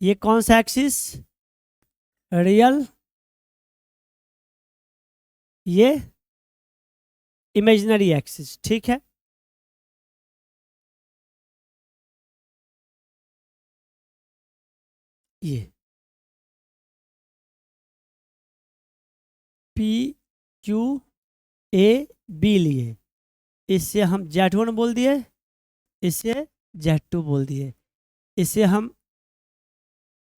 ये कौन सा एक्सिस? रियल, ये इमेजिनरी एक्सिस, ठीक है। ये पी क्यू ए बी लिए, इससे हम Z1 बोल दिए, इसे Z2 बोल दिए, इसे हम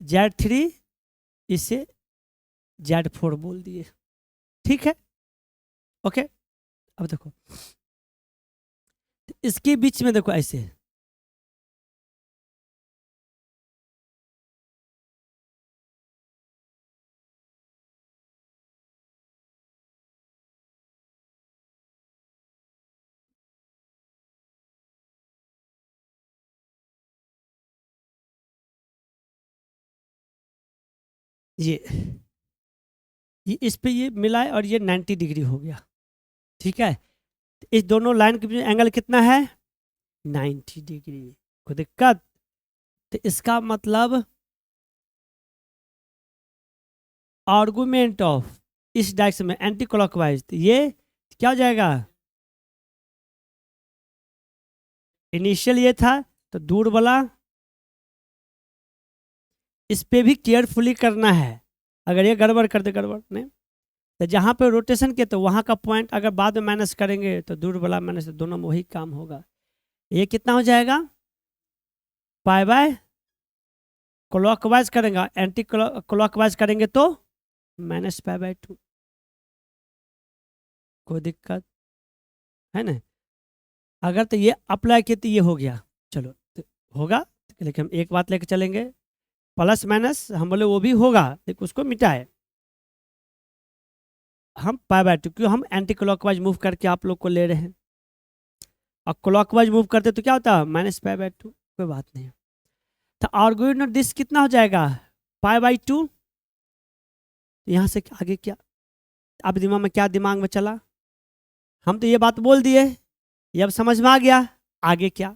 Z3, इसे Z4 बोल दिए, ठीक है। ओके, अब देखो इसके बीच में देखो ऐसे, ये इस पे ये मिला है और ये 90 डिग्री हो गया, ठीक है। इस दोनों लाइन के बीच एंगल कितना है? 90 डिग्री। कोई दिक्कत? तो इसका मतलब आर्गुमेंट ऑफ इस डायरेक्शन में एंटी क्लॉकवाइज, ये क्या हो जाएगा? इनिशियल ये था तो दूर वाला, इस पे भी केयरफुली करना है, अगर ये गड़बड़ कर दे, गड़बड़ नहीं। तो जहाँ पे रोटेशन के तो वहाँ का पॉइंट अगर बाद में माइनस करेंगे तो दूर वाला माइनस, दोनों में वही काम होगा। ये कितना हो जाएगा? पाई बाय, क्लॉकवाइज करेंगे, एंटी क्लॉकवाइज करेंगे तो -π/2। कोई दिक्कत है ना? अगर तो ये अप्लाई किए तो ये हो गया, चलो तो होगा, लेकिन हम एक बात लेके चलेंगे, प्लस माइनस हम बोले वो भी होगा, लेकिन उसको मिटाए हम π/2, क्यों? हम एंटी क्लॉकवाइज मूव करके आप लोग को ले रहे हैं, और क्लॉकवाइज मूव करते तो क्या होता है? -π/2। कोई बात नहीं। तो आर्गुमेंट दिस कितना हो जाएगा? π/2। यहाँ से आगे क्या अब दिमाग में चला? हम तो ये बात बोल दिए, ये अब समझ में आ गया, आगे क्या?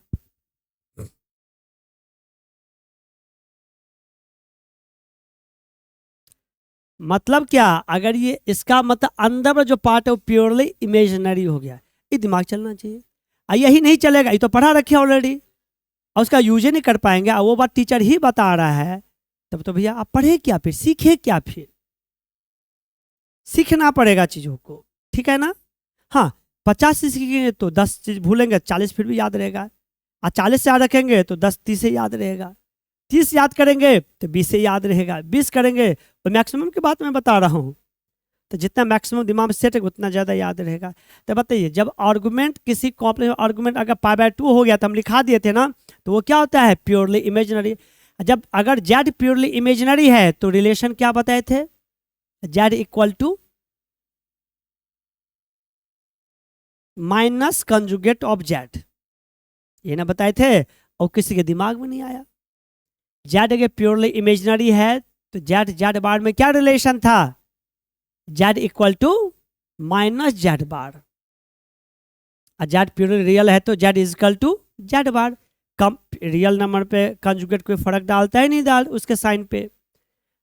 मतलब क्या? अगर ये इसका मतलब अंदर में जो पार्ट है वो प्योरली इमेजिनरी हो गया, ये दिमाग चलना चाहिए। यही नहीं चलेगा, ये तो पढ़ा रखे ऑलरेडी, और उसका यूज ही नहीं कर पाएंगे, और वो बात टीचर ही बता रहा है, तब तो भैया आप पढ़े क्या, फिर सीखे क्या? फिर सीखना पड़ेगा चीज़ों को, ठीक है ना? हाँ, 50 चीज सीखेंगे तो 10 चीज भूलेंगे, 40 फिर भी याद रहेगा, और 40 से याद रखेंगे तो 10 30 से याद रहेगा, 30 याद करेंगे तो 20 से याद रहेगा, 20 करेंगे तो मैक्सिमम की बात मैं बता रहा हूँ, तो जितना मैक्सिमम दिमाग में सेट है उतना ज़्यादा याद रहेगा। तो बताइए, जब आर्गुमेंट किसी कॉम्प्लेक्स आर्गुमेंट अगर π/2 हो गया तो हम लिखा दिए थे ना, तो वो क्या होता है? Purely imaginary. जब अगर Z प्योरली इमेजिनरी है तो रिलेशन क्या बताए थे? Z equal to minus conjugate of Z, ये ना बताए थे, और किसी के दिमाग में नहीं आया। Z अगर प्योरली इमेजिनरी है तो Z बार में क्या रिलेशन था? Z equal to -Z bar, और Z प्योरली रियल है तो Z equal to Z bar. कम रियल नंबर पे कंजुगेट कोई फर्क डालता ही नहीं, डाल उसके साइन पे,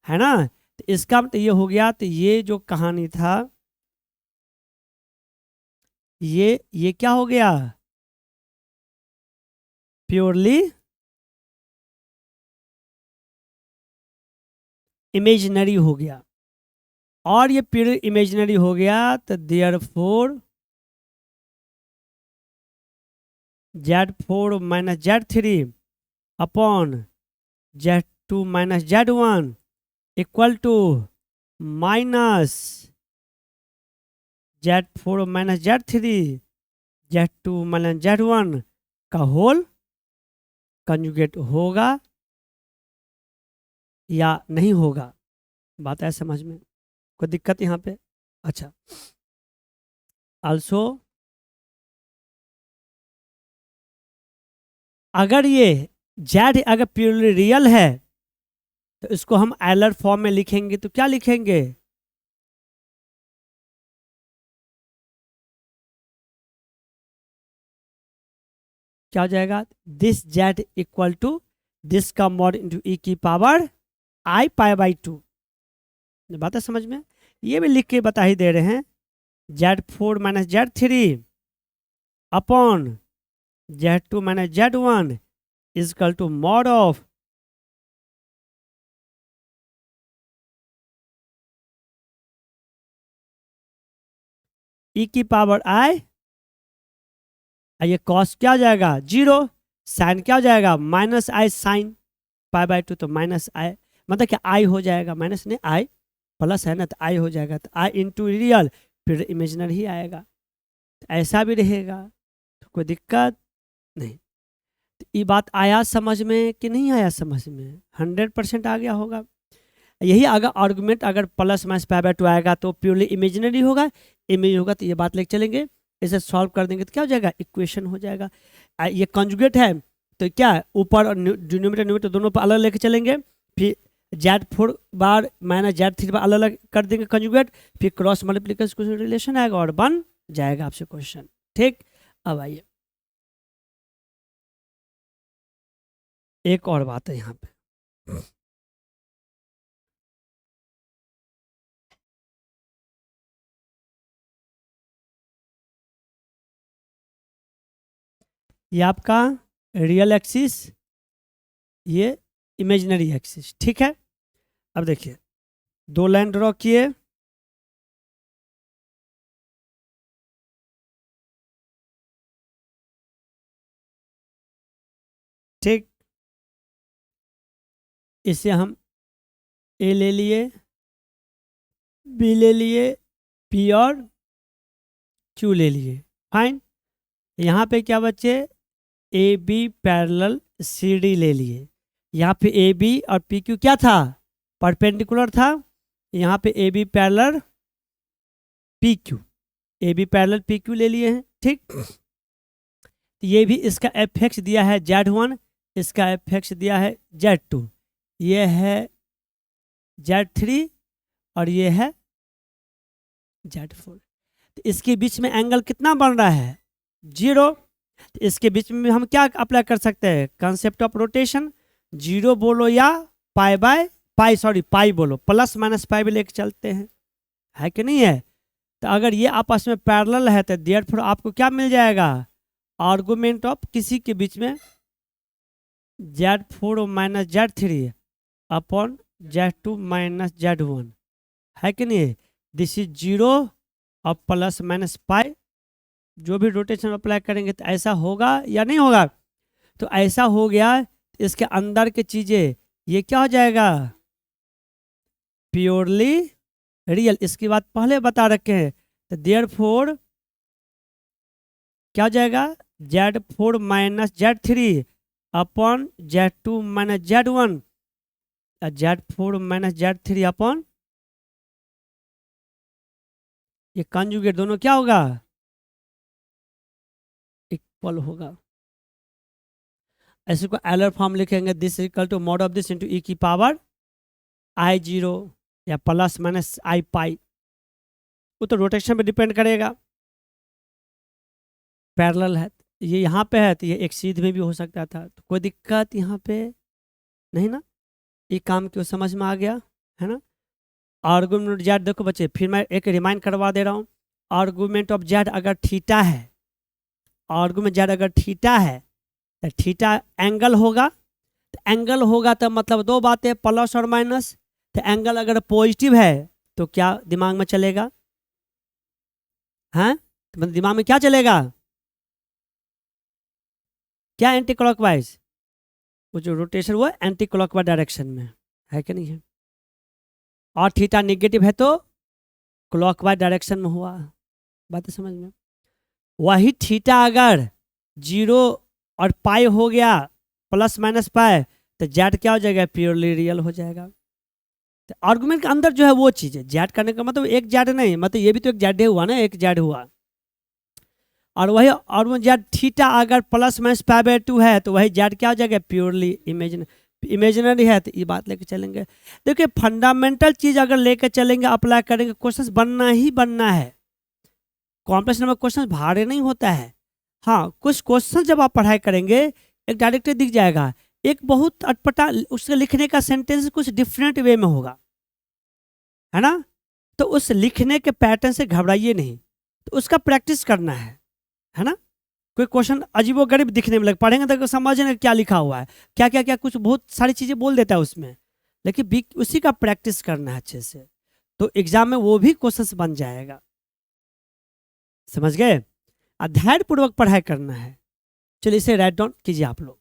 है ना? तो इसका मतलब ये हो गया, तो ये जो कहानी था ये क्या हो गया? प्योरली इमेजिनरी हो गया, और ये प्योरली इमेजिनरी हो गया तो therefore Z4 - Z3 upon Z2 - Z1 equal to minus Z4 - Z3 Z2 - Z1 का होल कंजुगेट होगा या नहीं होगा? बात है समझ में? कोई दिक्कत यहाँ पे? अच्छा, आल्सो अगर ये Z अगर प्योरली रियल है तो इसको हम एलर फॉर्म में लिखेंगे, तो क्या लिखेंगे? क्या हो जाएगा, this Z equal to this का मॉड इंटू ई की पावर आई पाई बाई 2। बात है समझ में? ये भी लिख के बता ही दे रहे हैं, Z4 minus Z3 upon Z2 minus Z1 equal to mod of e की पावर आई, ये कॉस क्या हो जाएगा 0, साइन क्या हो जाएगा minus I sine pi by 2, तो माइनस आई मतलब क्या आई हो जाएगा, माइनस नहीं आई प्लस है ना, तो आई हो जाएगा, तो आई इंटू रियल फिर इमेजिनरी ही आएगा, तो ऐसा भी रहेगा, तो कोई दिक्कत नहीं। तो ये बात आया समझ में कि नहीं आया समझ में? 100% आ गया होगा। यही अगर आर्गुमेंट अगर प्लस माइनस पाई बाई 2 आएगा तो प्योरली इमेजिनरी होगा, इमेज होगा तो ये बात लेके चलेंगे, इसे सॉल्व कर देंगे तो क्या हो जाएगा, इक्वेशन हो जाएगा। ये कॉन्जुगेट है तो क्या ऊपर और डिनोमिनेटर न्यूमरेटर दोनों पर अलग लेके चलेंगे, फिर Z4 बार माइनस Z3 बार अलग अलग कर देंगे कॉन्जुगेट, फिर क्रॉस मल्टीप्लिकेशन कुछ रिलेशन आएगा और बन जाएगा आपसे क्वेश्चन। ठीक, अब आइए एक और बात है यहाँ पे, ये आपका रियल एक्सिस, ये इमेजिनरी एक्सिस, ठीक है। अब देखिए दो लाइन ड्रॉ किए, ठीक, इसे हम ए ले लिए, बी ले लिए, पी और क्यू ले लिए, फाइन। यहाँ पे क्या बचे, A B parallel C D ले लिए, यहाँ पे ए बी और पी क्यू क्या था, परपेंडिकुलर था, यहाँ पे A B parallel P Q, A B parallel P Q ले लिए हैं, ठीक। ये भी इसका एफ दिया है Z1, इसका एफ दिया है Z2, ये है Z3 और ये है Z4। तो इसके बीच में एंगल कितना बन रहा है 0, तो इसके बीच में हम क्या अप्लाई कर सकते हैं, कॉन्सेप्ट ऑफ रोटेशन, 0 बोलो या पाई बाय पाई, सॉरी पाई बोलो, प्लस माइनस पाई भी लेके चलते हैं, है कि नहीं है। तो अगर ये आपस में पैरेलल है तो देयरफॉर आपको क्या मिल जाएगा, आर्गुमेंट ऑफ किसी के बीच में Z4 minus Z3 upon Z2 minus Z1, है कि नहीं। दिस इज 0 और प्लस माइनस पाई, जो भी रोटेशन अप्लाई करेंगे तो ऐसा होगा या नहीं होगा, तो ऐसा हो गया, इसके अंदर की चीज़ें ये क्या हो जाएगा, प्योरली रियल, इसकी बात पहले बता रखे हैं। तो देयरफॉर क्या हो जाएगा, Z4 minus Z3 upon Z2 minus Z1, Z4 minus Z3 upon ये कंजुगेट दोनों क्या होगा, इक्वल होगा। ऐसे को एलर फॉर्म लिखेंगे, this equal to mod of this into e की पावर I0 या प्लस माइनस आई पाई, वो तो रोटेशन पे डिपेंड करेगा, पैरेलल है ये यहाँ पे है तो ये एक सीध में भी हो सकता था, तो कोई दिक्कत यहाँ पे नहीं ना, ये काम क्यों समझ में आ गया है ना। आर्गूमेंट जेड देखो बच्चे, फिर मैं एक रिमाइंड करवा दे रहा हूँ, आर्गूमेंट ऑफ जेड अगर थीटा है, आर्गूमेंट जेड अगर थीटा है तो थीटा एंगल होगा, तो एंगल होगा तो मतलब दो बातें प्लस और माइनस, तो एंगल अगर पॉजिटिव है तो क्या दिमाग में चलेगा, हैं तो मतलब दिमाग में क्या चलेगा, क्या एंटी क्लॉकवाइज, वो जो रोटेशन वो एंटी क्लॉकवाइज डायरेक्शन में है कि नहीं है, और थीटा नेगेटिव है तो क्लॉकवाइज डायरेक्शन में हुआ, बात समझ में। वही थीटा अगर 0 और पाई हो गया प्लस माइनस पाई, तो जेड क्या हो जाएगा, प्योरली रियल हो जाएगा। तो आर्गुमेंट के अंदर जो है वो चीज़ है, जेड करने का मतलब एक जेड नहीं, मतलब ये भी तो एक जेड हुआ ना, एक जेड हुआ, और वही और जेड थीटा अगर प्लस माइनस पाई बाई 2 है तो वही जेड क्या हो जाएगा, प्योरली इमेजिनरी है, तो ये बात लेके चलेंगे। देखिए फंडामेंटल चीज़ अगर लेके चलेंगे, अप्लाई करेंगे, क्वेश्चन बनना ही बनना है, कॉम्प्लेक्स नंबर क्वेश्चन भारे नहीं होता है, हाँ, कुछ क्वेश्चन जब आप पढ़ाई करेंगे एक डायरेक्टली दिख जाएगा, एक बहुत अटपटा उसके लिखने का सेंटेंस कुछ डिफरेंट वे में होगा, है ना। तो उस लिखने के पैटर्न से घबराइए नहीं, तो उसका प्रैक्टिस करना है ना। कोई क्वेश्चन अजीबोगरीब दिखने में लगे, पढ़ेंगे तो समझेंगे क्या लिखा हुआ है, क्या क्या क्या कुछ बहुत सारी चीज़ें बोल देता है उसमें, लेकिन उसी का प्रैक्टिस करना है अच्छे से, तो एग्जाम में वो भी क्वेश्चंस बन जाएगा। समझ गए। धैर्यपूर्वक पढ़ाई करना है। चलिए इसे राइट डाउन कीजिए आप लोग।